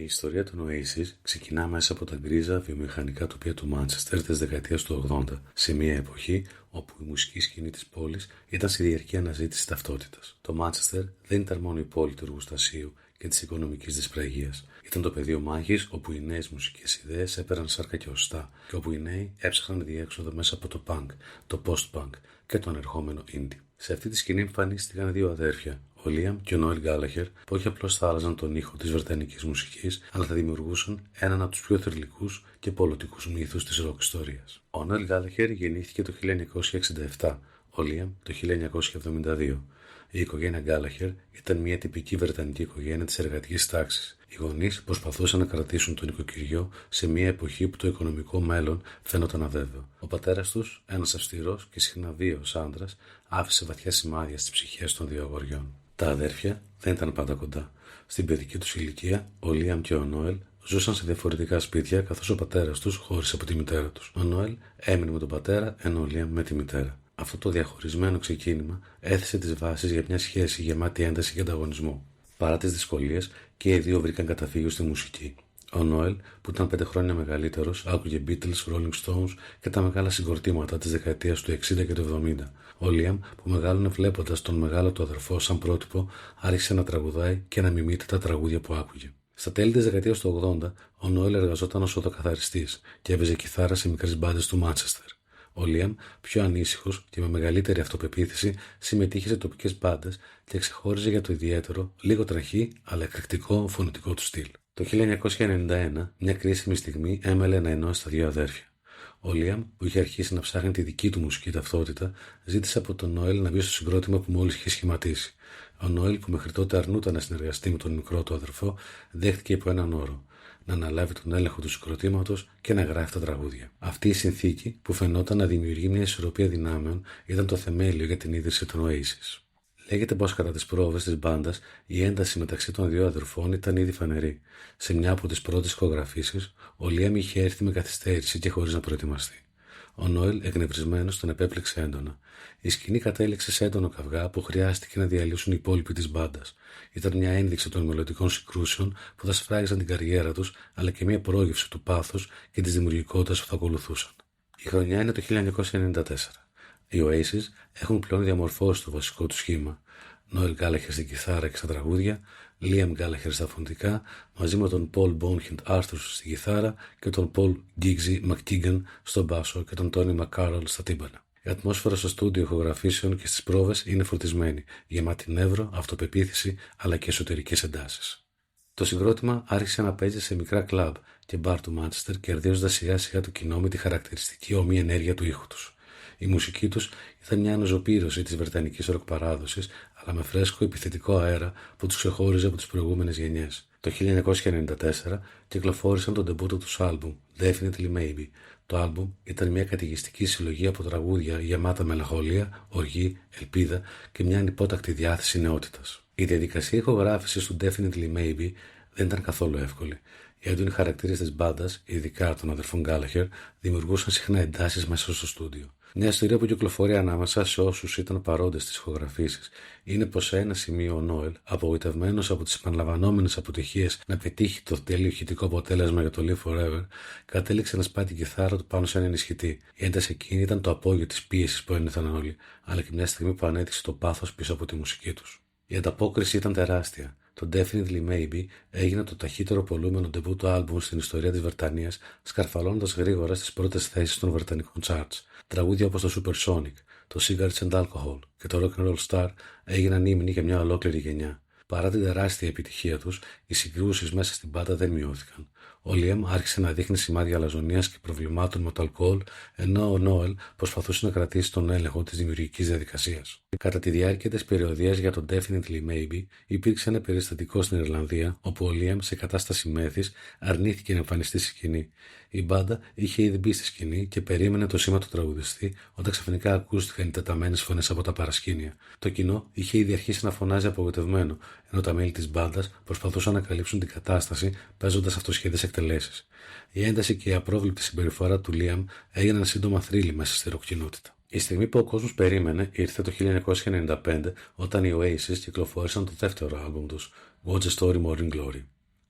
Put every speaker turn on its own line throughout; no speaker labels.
Η ιστορία των Oasis ξεκινά μέσα από τα γκρίζα βιομηχανικά τοπία του Μάντσεστερ της δεκαετίας του 80, σε μια εποχή όπου η μουσική σκηνή της πόλης ήταν στη διαρκή αναζήτηση ταυτότητας. Το Μάντσεστερ δεν ήταν μόνο η πόλη του εργοστασίου και της οικονομικής δυσπραγίας. Ήταν το πεδίο μάχης όπου οι νέες μουσικές ιδέες έπαιρναν σάρκα και οστά και όπου οι νέοι έψαχναν διέξοδο μέσα από το punk, το post-punk και το ανερχόμενο indie. Σε αυτή τη σκηνή εμφανίστηκαν δύο αδέρφια, ο Liam και ο Noel Gallagher, που όχι απλώς θα άλλαζαν τον ήχο της βρετανικής μουσικής, αλλά θα δημιουργούσαν έναν από τους πιο θρυλικούς και πολιτικούς μύθους της rock ιστορίας. Ο Noel Gallagher γεννήθηκε το 1967, ο Liam το 1972. Η οικογένεια Gallagher ήταν μια τυπική βρετανική οικογένεια της εργατικής τάξης. Οι γονείς προσπαθούσαν να κρατήσουν τον οικοκυριό σε μια εποχή που το οικονομικό μέλλον φαίνονταν αβέβαιο. Ο πατέρας τους, ένας αυστηρός και συχνά βίαιος άντρας, άφησε βαθιά σημάδια στις ψυχές των δύο αγοριών. Τα αδέρφια δεν ήταν πάντα κοντά. Στην παιδική τους ηλικία, ο Liam και ο Noel ζούσαν σε διαφορετικά σπίτια, καθώς ο πατέρας τους χώρισε από τη μητέρα τους. Ο Noel έμεινε με τον πατέρα, ενώ ο Liam με τη μητέρα. Αυτό το διαχωρισμένο ξεκίνημα έθεσε τις βάσεις για μια σχέση γεμάτη ένταση και ανταγωνισμό. Παρά τις δυσκολίες, και οι δύο βρήκαν καταφύγιο στη μουσική. Ο Noel, που ήταν 5 χρόνια μεγαλύτερος, άκουγε Beatles, Rolling Stones και τα μεγάλα συγκροτήματα της δεκαετίας του 60 και του 70. Ο Liam, που μεγάλωνε βλέποντας τον μεγάλο του αδερφό σαν πρότυπο, άρχισε να τραγουδάει και να μιμείται τα τραγούδια που άκουγε. Στα τέλη της δεκαετίας του 80, ο Noel εργαζόταν ως οδοκαθαριστής και έβαιζε κιθάρα σε μικρές μπάντες του Μάντσεστερ. Ο Liam, πιο ανήσυχος και με μεγαλύτερη αυτοπεποίθηση, συμμετείχε σε τοπικές μπάντες και ξεχώριζε για το ιδιαίτερο, λίγο τραχή αλλά εκρηκτικό φωνητικό του στυλ. Το 1991, μια κρίσιμη στιγμή έμελε να ενώσει τα δύο αδέρφια. Ο Liam, που είχε αρχίσει να ψάχνει τη δική του μουσική ταυτότητα, ζήτησε από τον Noel να μπει στο συγκρότημα που μόλις είχε σχηματίσει. Ο Noel, που μέχρι τότε αρνούταν να συνεργαστεί με τον μικρό του αδερφό, δέχτηκε υπό έναν όρο: να αναλάβει τον έλεγχο του συγκροτήματος και να γράφει τα τραγούδια. Αυτή η συνθήκη, που φαινόταν να δημιουργεί μια ισορροπία δυνάμεων, ήταν το θεμέλιο για την ίδρυση των Oasis. Λέγεται πως κατά τις πρόβες της μπάντας η ένταση μεταξύ των δύο αδερφών ήταν ήδη φανερή. Σε μια από τις πρώτες ηχογραφήσεις, ο Liam είχε έρθει με καθυστέρηση και χωρίς να προετοιμαστεί. Ο Noel, εκνευρισμένος, τον επέπληξε έντονα. Η σκηνή κατέληξε σε έντονο καυγά που χρειάστηκε να διαλύσουν οι υπόλοιποι της μπάντας. Ήταν μια ένδειξη των μελλοντικών συγκρούσεων που θα σφράγιζαν την καριέρα τους, αλλά και μια πρόγευση του πάθους και της δημιουργικότητας που θα ακολουθούσαν. Η χρονιά είναι το 1994. Οι Oasis έχουν πλέον διαμορφώσει το βασικό του σχήμα. Noel Gallagher στην κιθάρα και στα τραγούδια, Liam Gallagher στα φωνητικά, μαζί με τον Paul Bonehead Arthur στην κιθάρα και τον Paul Giggsy McKagan στον μπάσο και τον Tony McCarroll στα τύμπανα. Η ατμόσφαιρα στο στούντιο ηχογραφήσεων και στις πρόβες είναι φορτισμένη, γεμάτη νεύρο, αυτοπεποίθηση αλλά και εσωτερικές εντάσεις. Το συγκρότημα άρχισε να παίζει σε μικρά κλαμπ και μπαρ του Μάντσεστερ, κερδίζοντας σιγά σιγά το κοινό με τη χαρακτηριστική ομή ενέργεια του ήχου τους. Η μουσική τους ήταν μια αναζωπήρωση της βρετανικής ροκ παράδοσης, αλλά με φρέσκο επιθετικό αέρα που τους ξεχώριζε από τις προηγούμενες γενιές. Το 1994 κυκλοφόρησαν το ντεμπούτο τους άλμπουμ Definitely Maybe. Το άλμπουμ ήταν μια καταιγιστική συλλογή από τραγούδια γεμάτα μελαγχολία, οργή, ελπίδα και μια ανυπότακτη διάθεση νεότητας. Η διαδικασία ηχογράφησης του Definitely Maybe δεν ήταν καθόλου εύκολη. Οι έντονοι χαρακτήρες της μπάντας, ειδικά των αδερφών Gallagher, δημιουργούσαν συχνά εντάσεις μέσα στο στούντιο. Μια ιστορία που κυκλοφορεί ανάμεσα σε όσους ήταν παρόντες στις ηχογραφήσεις είναι πως σε ένα σημείο ο Νόελ, απογοητευμένος από τις επαναλαμβανόμενες αποτυχίες να πετύχει το τέλειο ηχητικό αποτέλεσμα για το Live Forever, κατέληξε να σπάει την κιθάρα του πάνω σε έναν ενισχυτή. Η ένταση εκείνη ήταν το απόγειο της πίεσης που ένιωθαν όλοι, αλλά και μια στιγμή που ανέδειξε το πάθος πίσω από τη μουσική τους. Η ανταπόκριση ήταν τεράστια. Το Definitely Maybe έγινε το ταχύτερο πωλούμενο ντεμπούτο άλμπουμ στην ιστορία της Βρετανίας, σκαρφαλώνοντας γρήγορα στις πρώτες θέσεις των βρετανικών charts. Τραγούδια όπως το Supersonic, το Cigarettes and Alcohol και το Rock and Roll Star έγιναν ύμνοι για μια ολόκληρη γενιά. Παρά την τεράστια επιτυχία τους, οι συγκρούσεις μέσα στην μπάντα δεν μειώθηκαν. Ο Liam άρχισε να δείχνει σημάδια αλαζονίας και προβλημάτων με το αλκοόλ, ενώ ο Noel προσπαθούσε να κρατήσει τον έλεγχο της δημιουργικής διαδικασίας. Κατά τη διάρκεια της περιοδίας για το Definitely Maybe, υπήρξε ένα περιστατικό στην Ιρλανδία, όπου ο Liam, σε κατάσταση μέθης, αρνήθηκε να εμφανιστεί στη σκηνή. Η μπάντα είχε ήδη μπει στη σκηνή και περίμενε το σήμα του τραγουδιστή, όταν ξαφνικά ακούστηκαν οι τεταμένες φωνές από τα παρασκήνια. Το κοινό είχε ήδη αρχίσει να φωνάζει απογοητευμένο, ενώ τα μέλη της μπάντας προσπαθούσαν να καλύψουν την κατάσταση παίζοντας αυτοσχέδιες εκτελέσεις. Η ένταση και η απρόβλεπτη συμπεριφορά του Liam έγιναν σύντομα θρύλοι μέσα στη ροκ κοινότητα. Η στιγμή που ο κόσμος περίμενε ήρθε το 1995, όταν οι Oasis κυκλοφόρησαν το δεύτερο άλμπουμ τους, What's a Story More in Glory.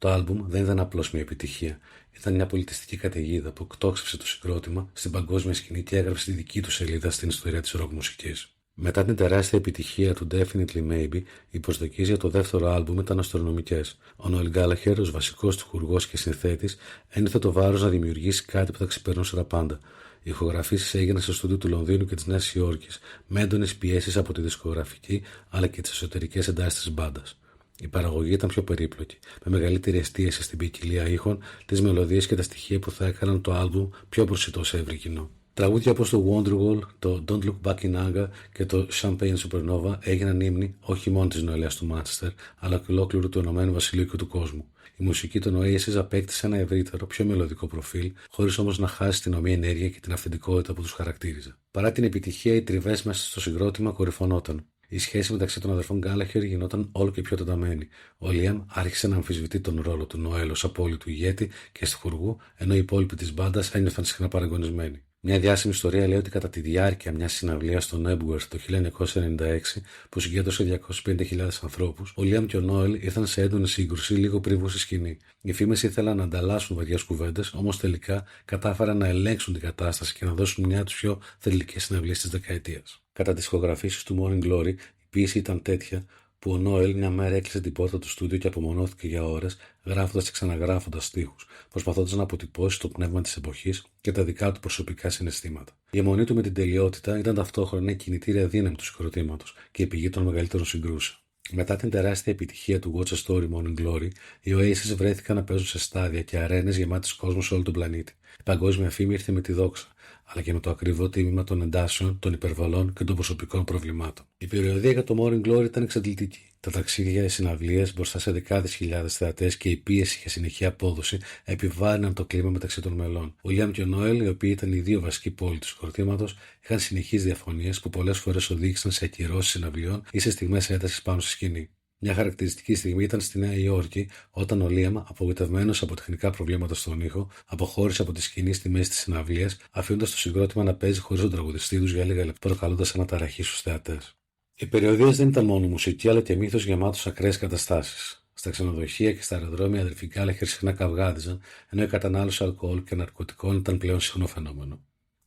Το άλμπουμ δεν ήταν απλώς μια επιτυχία. Ήταν μια πολιτιστική καταιγίδα που εκτόξευσε το συγκρότημα στην παγκόσμια σκηνή και έγραψε τη δική του σελίδα στην ιστορία της ροκ μουσικής. Μετά την τεράστια επιτυχία του Definitely Maybe, οι προσδοκίες για το δεύτερο άλμπουμ ήταν αστρονομικές. Ο Νόελ Γκάλαχερ, ως βασικός τυχουργός και συνθέτης, ένιωθε το βάρος να δημιουργήσει κάτι που θα ξεπερνούσε τα πάντα. Οι ηχογραφήσεις έγιναν στο στούντιο του Λονδίνου και της Νέας Υόρκης, με έντονες πιέσεις από τη δισκογραφική αλλά και τις εσωτερικές εντάσεις της μπάντας. Η παραγωγή ήταν πιο περίπλοκη, με μεγαλύτερη εστίαση στην ποικιλία ήχων, τις μελωδίες και τα στοιχεία που θα έκαναν το άλμπουμ πιο προσιτό σε ευρύ κοινό. Τραγούδια όπως το Wonderwall, το Don't Look Back in Anger και το Champagne Supernova έγιναν ύμνοι όχι μόνο της νεολαίας του Μάντσεστερ, αλλά και ολόκληρου του Ηνωμένου Βασιλείου και του κόσμου. Η μουσική των Oasis απέκτησε ένα ευρύτερο, πιο μελωδικό προφίλ, χωρίς όμως να χάσει την ομοία ενέργεια και την αυθεντικότητα που τους χαρακτήριζε. Παρά την επιτυχία, οι τριβές μέσα στο συγκρότημα κορυφωνόταν. Η σχέση μεταξύ των αδερφών Γκάλαχερ γινόταν όλο και πιο τεταμένη. Ο Λίαμ άρχισε να αμφισβητεί τον ρόλο του Νοέλ ως απόλυτου ηγέτη και στιχουργού, ενώ οι υπόλοιποι της μπάντας ένιωθαν συχνά παραγωνισμένοι. Μια διάσημη ιστορία λέει ότι κατά τη διάρκεια μιας συναυλίας στο Nebworth το 1996, που συγκέντρωσε 250.000 ανθρώπους, ο Λίαμ και ο Νόελ ήρθαν σε έντονη σύγκρουση λίγο πριν βγουν στη σκηνή. Οι φήμες ήθελαν να ανταλλάσσουν βαριές κουβέντες, όμως τελικά κατάφεραν να ελέγξουν την κατάσταση και να δώσουν μια από τις πιο θρυλικές συναυλίες της δεκαετίας. Κατά τις ηχογραφήσεις του Morning Glory, η πίεση ήταν τέτοια που ο Νόελ μια μέρα έκλεισε την πόρτα του στούντιο και απομονώθηκε για ώρες, γράφοντας και ξαναγράφοντας στίχους, προσπαθώντας να αποτυπώσει το πνεύμα της εποχής και τα δικά του προσωπικά συναισθήματα. Η αιμονή του με την τελειότητα ήταν ταυτόχρονα η κινητήρια δύναμη του συγκροτήματος και η πηγή των μεγαλύτερων συγκρούσεων. Μετά την τεράστια επιτυχία του Watch a Story Morning Glory, οι Oasis βρέθηκαν να παίζουν σε στάδια και αρένες γεμάτες κόσμο σε όλο τον πλανήτη. Η παγκόσμια φήμη ήρθε με τη δόξα, αλλά και με το ακριβό τίμημα των εντάσεων, των υπερβολών και των προσωπικών προβλημάτων. Η περιοδία για το Morning Glory ήταν εξαντλητική. Τα ταξίδια, οι συναυλίες μπροστά σε δεκάδες χιλιάδες θεατές και η πίεση για συνεχή απόδοση επιβάρυναν το κλίμα μεταξύ των μελών. Ο Λίαμ και ο Νόελ, οι οποίοι ήταν οι δύο βασικοί πόλοι του συγκροτήματος, είχαν συνεχείς διαφωνίες που πολλές φορές οδήγησαν σε ακυρώσεις συναυλιών ή σε στιγμές έντασης πάνω στη σκηνή. Μια χαρακτηριστική στιγμή ήταν στη Νέα Υόρκη, όταν ο Λίαμ, απογοητευμένος από τεχνικά προβλήματα στον ήχο, αποχώρησε από τη σκηνή στη μέση της συναυλίας, αφήνοντας το συγκρότημα να παίζει χωρίς τον τραγουδιστή τους για λίγα λεπτά, προκαλώντας αναταραχή στους θεατές. Οι περιοδίες δεν ήταν μόνο μουσική, αλλά και μύθος γεμάτος ακραίες καταστάσεις. Στα ξενοδοχεία και στα αεροδρόμια οι αδερφοί Γκάλαχερ συχνά καυγάδιζαν, ενώ η κατανάλωση αλκοόλ και ναρκωτικών ήταν πλέον συχνό φαινόμενο.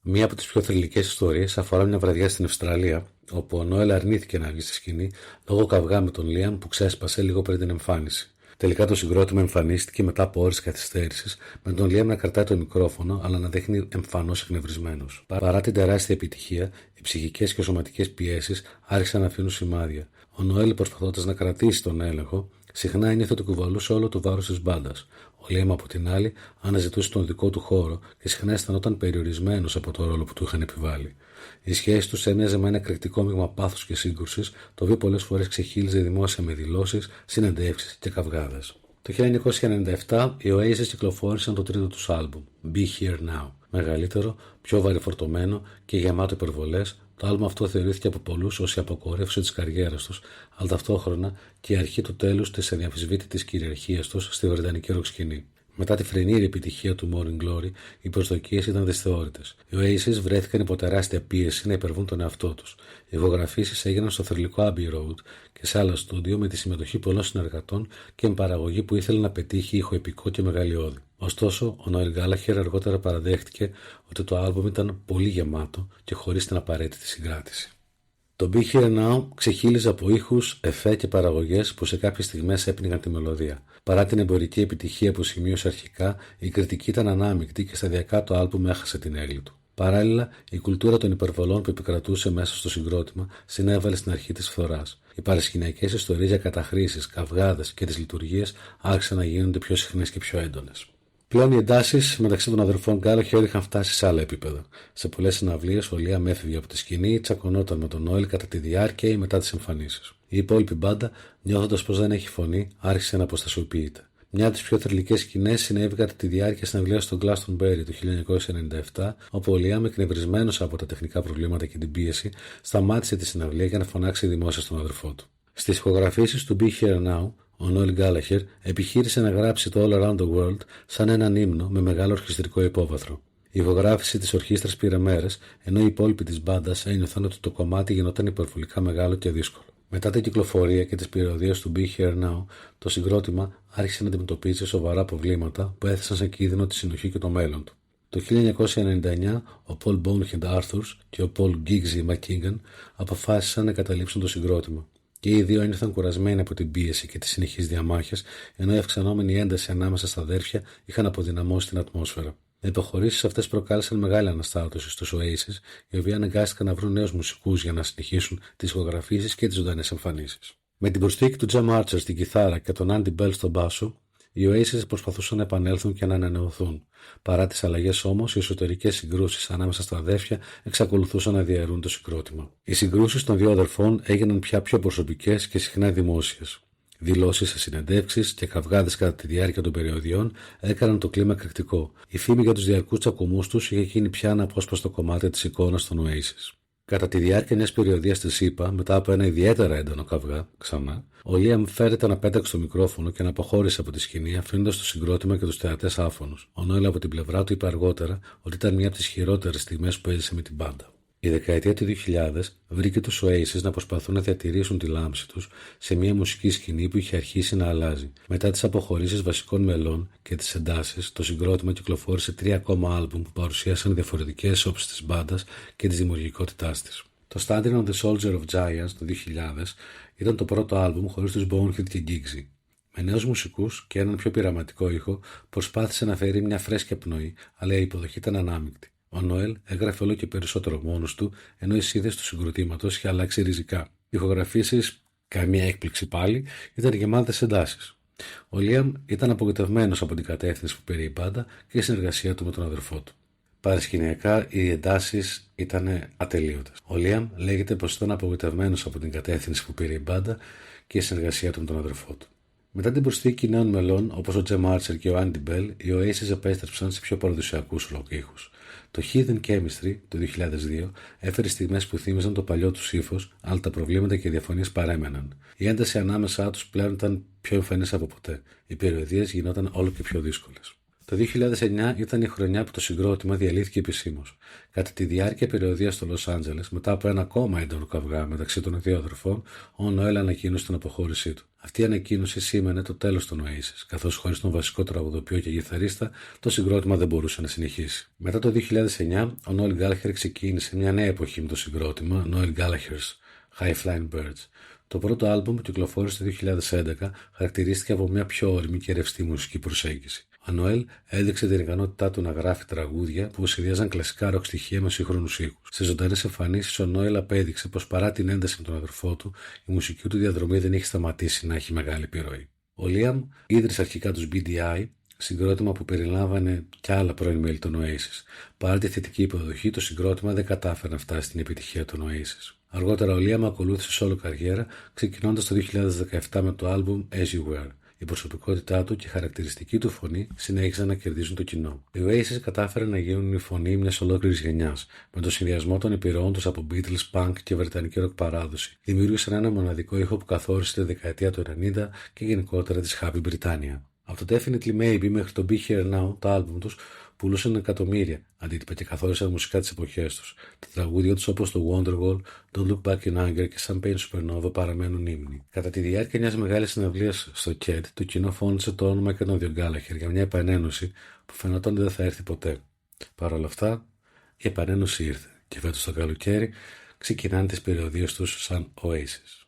Μία από τις πιο θρυλικές ιστορίες αφορά μια βραδιά στην Αυστραλία, όπου ο Νόελ αρνήθηκε να βγει στη σκηνή λόγω καυγά με τον Λίαμ που ξέσπασε λίγο πριν την εμφάνιση. Τελικά το συγκρότημα εμφανίστηκε μετά από ώρες καθυστέρησης, με τον Λίαμ να κρατάει το μικρόφωνο αλλά να δείχνει εμφανώς εκνευρισμένος. Παρά την τεράστια επιτυχία, οι ψυχικές και σωματικές πιέσεις άρχισαν να αφήνουν σημάδια. Ο Νόελ, προσπαθώντας να κρατήσει τον έλεγχο, συχνά ένιωθε ότι κουβαλούσε όλο το βάρος της μπάντας. Ο Λίαμ, από την άλλη, αναζητούσε τον δικό του χώρο και συχνά αισθανόταν περιορισμένος από το ρόλο που του είχαν επιβάλει. Η σχέση τους έμοιαζε με ένα εκρηκτικό μείγμα πάθους και σύγκρουσης, το οποίο πολλές φορές ξεχύλιζε δημόσια με δηλώσεις, συνεντεύξεις και καυγάδες. Το 1997 οι Oasis κυκλοφόρησαν το τρίτο τους άλμπουμ, Be Here Now. Μεγαλύτερο, πιο βαρεφορτωμένο και γεμάτο υπερβολές, το άλμπουμ αυτό θεωρήθηκε από πολλούς ως η αποκορύφωση της καριέρας τους, αλλά ταυτόχρονα και η αρχή του τέλους της αδιαμφισβήτητης κυριαρχίας τους στη βρετανική ροκ σκηνή. Μετά τη φρενήρη επιτυχία του Morning Glory, οι προσδοκίες ήταν δυσθεώρητες. Οι Oasis βρέθηκαν υπό τεράστια πίεση να υπερβούν τον εαυτό τους. Οι ηχογραφήσεις έγιναν στο θρυλικό Abbey Road και σε άλλα στούντιο με τη συμμετοχή πολλών συνεργατών και με παραγωγή που ήθελε να πετύχει ηχοεπικό και μεγαλειώδη. Ωστόσο, ο Νόελ Γκάλαχερ αργότερα παραδέχτηκε ότι το άλμπουμ ήταν πολύ γεμάτο και χωρίς την απαραίτητη συγκράτηση. Το Be Here Now ξεχύλιζε από ήχους, εφέ και παραγωγές που σε κάποιες στιγμές έπνιγαν τη μελωδία. Παρά την εμπορική επιτυχία που σημείωσε αρχικά, η κριτική ήταν ανάμεικτη και σταδιακά το άλμπουμ έχασε την έγκλη του. Παράλληλα, η κουλτούρα των υπερβολών που επικρατούσε μέσα στο συγκρότημα συνέβαλε στην αρχή της φθοράς. Οι παρασκηνιακές ιστορίες για καταχρήσεις, καυγάδες και τις λειτουργίες άρχισαν να γίνονται πιο συχνές και πιο έντονες. Πλέον οι εντάσεις μεταξύ των αδερφών Γκάλαχερ είχαν φτάσει σε άλλα επίπεδα. Σε πολλές συναυλίες ο Λίαμ έφευγε από τη σκηνή, τσακωνόταν με τον Νόελ κατά τη διάρκεια ή μετά τις εμφανίσεις. Η υπόλοιπη μπάντα, νιώθοντας πως δεν έχει φωνή, άρχισε να αποστασιοποιείται. Μια από τις πιο θρυλικές σκηνές συνέβη κατά τη διάρκεια συναυλίας στο Glastonbury το 1997, όπου ο Λίαμ, εκνευρισμένος από τα τεχνικά προβλήματα και την πίεση, σταμάτησε τη συναυλία για να φωνάξει δημόσια στον αδερφό του. Στις ηχογραφήσεις του Be Here Now, ο Νόελ Γκάλαχερ επιχείρησε να γράψει το All Around the World σαν έναν ύμνο με μεγάλο ορχιστρικό υπόβαθρο. Η ηχογράφηση της ορχήστρας πήρε μέρες, ενώ οι υπόλοιποι της μπάντας ένιωθαν ότι το κομμάτι γινόταν υπερβολικά μεγάλο και δύσκολο. Μετά την κυκλοφορία και τις περιοδίες του Be Here Now, το συγκρότημα άρχισε να αντιμετωπίζει σοβαρά προβλήματα που έθεσαν σε κίνδυνο τη συνοχή και το μέλλον του. Το 1999, ο Paul Bonehead Arthurs και ο Paul Giggsy McKagan αποφάσισαν να εγκαταλείψουν το συγκρότημα. Και οι δύο ένιωθαν κουρασμένοι από την πίεση και τις συνεχείς διαμάχες, ενώ η αυξανόμενη ένταση ανάμεσα στα αδέρφια είχαν αποδυναμώσει την ατμόσφαιρα. Οι υποχωρήσεις αυτές προκάλεσαν μεγάλη αναστάτωση στους Oasis, οι οποίοι αναγκάστηκαν να βρουν νέους μουσικούς για να συνεχίσουν τις ηχογραφήσεις και τις ζωντανές εμφανίσεις. Με την προσθήκη του Jam Archer στην κιθάρα και τον Andy Bell στον μπάσο, οι Oasis προσπαθούσαν να επανέλθουν και να ανανεωθούν. Παρά τις αλλαγές όμως, οι εσωτερικές συγκρούσεις ανάμεσα στα αδέρφια εξακολουθούσαν να διαιρούν το συγκρότημα. Οι συγκρούσεις των δύο αδερφών έγιναν πια πιο προσωπικές και συχνά δημόσιες. Δηλώσεις σε συνεντεύξεις και καυγάδες κατά τη διάρκεια των περιοδιών έκαναν το κλίμα εκρηκτικό. Η φήμη για τους διαρκούς τσακωμούς τους είχε γίνει πια ένα απόσπαστο κομμάτι της εικόνας των Oasis. Κατά τη διάρκεια μιας περιοδίας της ΣΥΠΑ, μετά από ένα ιδιαίτερα έντονο καυγά, ξανά, ο Λίαμ φέρεται να πέταξε το μικρόφωνο και να αποχώρησε από τη σκηνή, αφήνοντας το συγκρότημα και τους θεατές άφωνους. Ο Νόελ από την πλευρά του είπε αργότερα ότι ήταν μια από τις χειρότερες στιγμές που έζησε με την μπάντα. Η δεκαετία του 2000 βρήκε τους Oasis να προσπαθούν να διατηρήσουν τη λάμψη τους σε μια μουσική σκηνή που είχε αρχίσει να αλλάζει. Μετά τις αποχωρήσεις βασικών μελών και τις εντάσεις, το συγκρότημα κυκλοφόρησε 3 ακόμα άλμπουμ που παρουσίασαν διαφορετικές όψεις της μπάντας και της δημιουργικότητάς της. Το Standing on the Soldier of Giants το 2000 ήταν το πρώτο άλμπουμ χωρίς τους Bonehead και Giggsy. Με νέους μουσικούς και έναν πιο πειραματικό ήχο, προσπάθησε να φέρει μια φρέσκια πνοή, αλλά η υποδοχή ήταν ανάμεικτη. Ο Νόελ έγραφε όλο και περισσότερο μόνος του, ενώ η σύνθεση του συγκροτήματος είχε αλλάξει ριζικά. Οι ηχογραφήσεις, καμία έκπληξη πάλι, ήταν γεμάτες εντάσεις. Ο Λίαμ ήταν απογοητευμένος από την κατεύθυνση που πήρε η μπάντα και η συνεργασία του με τον αδερφό του. Παρασκηνιακά οι εντάσεις ήταν ατελείωτες. Ο Λίαμ λέγεται πως ήταν απογοητευμένος από την κατεύθυνση που πήρε η μπάντα και η συνεργασία του με τον αδερφό του. Μετά την προσθήκη νέων μελών όπως ο Jam Archer και ο Andy Bell, οι Oasis επέστρεψαν σε πιο παραδοσιακούς rock ήχους. Το Hidden Chemistry το 2002 έφερε στιγμές που θύμιζαν το παλιό του ύφος, αλλά τα προβλήματα και οι διαφωνίες παρέμεναν. Η ένταση ανάμεσά τους πλέον ήταν πιο εμφανής από ποτέ. Οι περιοδίες γινόταν όλο και πιο δύσκολες. Το 2009 ήταν η χρονιά που το συγκρότημα διαλύθηκε επισήμως. Κατά τη διάρκεια περιοδίας στο Λος Άντζελες, μετά από ένα ακόμα έντονο καυγά μεταξύ των δύο αδερφών, ο Νόελ ανακοίνωσε την αποχώρησή του. Αυτή η ανακοίνωση σήμαινε το τέλος των Oasis, καθώς χωρίς τον βασικό τραγουδοποιό και γιθαρίστα, το συγκρότημα δεν μπορούσε να συνεχίσει. Μετά το 2009, ο Νόελ Γκάλαχερ ξεκίνησε μια νέα εποχή με το συγκρότημα Noel Gallagher's High Flying Birds. Το πρώτο άλμπουμ που κυκλοφόρησε το 2011 χαρακτηρίστηκε από μια πιο όρημη και ρευστή μουσική προσέγγιση. Ο Νόελ έδειξε την ικανότητά του να γράφει τραγούδια που συνδυάζαν κλασικά ροκ στοιχεία με σύγχρονους ήχους. Σε ζωντανές εμφανίσεις, ο Νόελ απέδειξε πως παρά την ένταση με τον αδερφό του, η μουσική του διαδρομή δεν έχει σταματήσει να έχει μεγάλη επιρροή. Ο Λίαμ ίδρυσε αρχικά τους BDI, συγκρότημα που περιλάμβανε κι άλλα πρώην μέλη των Oasis. Παρά τη θετική υποδοχή, το συγκρότημα δεν κατάφερε να φτάσει στην επιτυχία των Oasis. Αργότερα ο Λίαμ ακολούθησε σόλο καριέρα, ξεκινώντας το 2017 με το άλμπουμ As You Were. Η προσωπικότητά του και η χαρακτηριστική του φωνή συνέχισαν να κερδίζουν το κοινό. Οι Oasis κατάφεραν να γίνουν η φωνή μιας ολόκληρης γενιάς, με το συνδυασμό των επιρροών τους από Beatles, Punk και βρετανική ροκ παράδοση. Δημιούργησαν ένα μοναδικό ήχο που καθόρισε τη δεκαετία του 90 και γενικότερα της Happy Britannia. Από το Definitely Maybe μέχρι το Be Here Now, τα άλμπουμ τους πουλούσαν εκατομμύρια αντίτυπα και καθόρισαν μουσικά τις εποχές τους. Τα τραγούδια τους όπως το Wonderwall, Don't Look Back in Anger και Champagne Supernova παραμένουν ύμνοι. Κατά τη διάρκεια μιας μεγάλης συναυλίας στο KED, το κοινό φώνησε το όνομα και των δύο Γκάλαχερ για μια επανένωση που φαινόταν ότι δεν θα έρθει ποτέ. Παρ' όλα αυτά, η επανένωση ήρθε και φέτος το καλοκαίρι ξεκινάνε τις περιοδίες τους σαν Oasis.